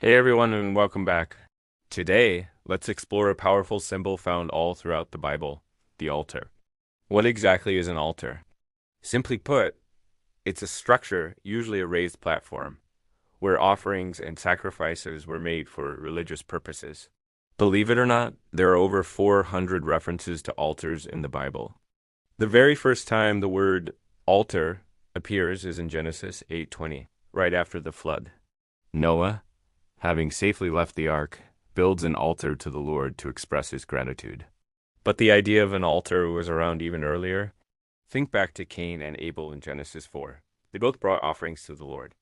Hey everyone, and welcome back. Today, let's explore a powerful symbol found all throughout the Bible, the altar. What exactly is an altar? Simply put, it's a structure, usually a raised platform, where offerings and sacrifices were made for religious purposes. Believe it or not, there are over 400 references to altars in the Bible. The very first time the word altar appears is in Genesis 8:20, right after the flood. Noah, having safely left the ark, builds an altar to the Lord to express his gratitude. But the idea of an altar was around even earlier. Think back to Cain and Abel in Genesis 4. They both brought offerings to the Lord.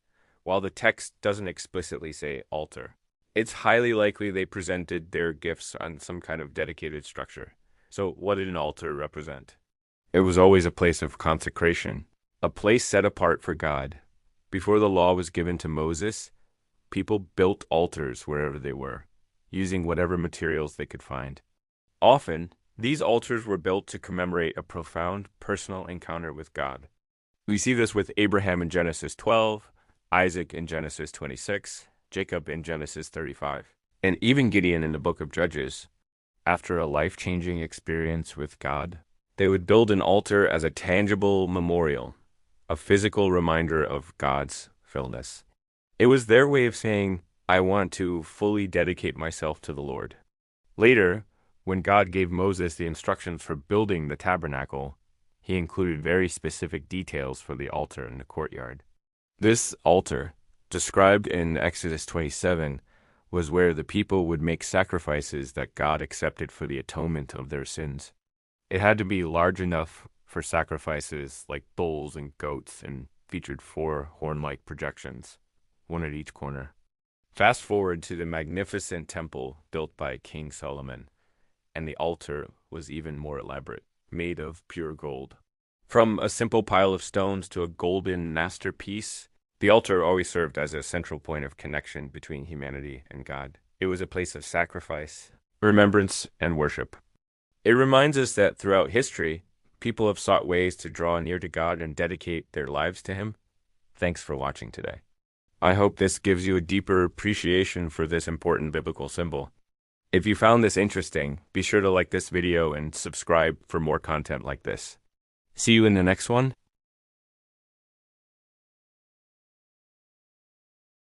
While the text doesn't explicitly say altar, it's highly likely they presented their gifts on some kind of dedicated structure. So, what did an altar represent? It was always a place of consecration, a place set apart for God. Before the law was given to Moses, people built altars wherever they were, using whatever materials they could find. Often, these altars were built to commemorate a profound personal encounter with God. We see this with Abraham in Genesis 12, Isaac in Genesis 26, Jacob in Genesis 35, and even Gideon in the book of Judges. After a life-changing experience with God, they would build an altar as a tangible memorial, a physical reminder of God's fullness. It was their way of saying, I want to fully dedicate myself to the Lord. Later, when God gave Moses the instructions for building the tabernacle, he included very specific details for the altar in the courtyard. This altar, described in Exodus 27, was where the people would make sacrifices that God accepted for the atonement of their sins. It had to be large enough for sacrifices like bulls and goats and featured 4 horn-like projections, one at each corner. Fast forward to the magnificent temple built by King Solomon, and the altar was even more elaborate, made of pure gold. From a simple pile of stones to a golden masterpiece, the altar always served as a central point of connection between humanity and God. It was a place of sacrifice, remembrance, and worship. It reminds us that throughout history, people have sought ways to draw near to God and dedicate their lives to Him. Thanks for watching today. I hope this gives you a deeper appreciation for this important biblical symbol. If you found this interesting, be sure to like this video and subscribe for more content like this. See you in the next one.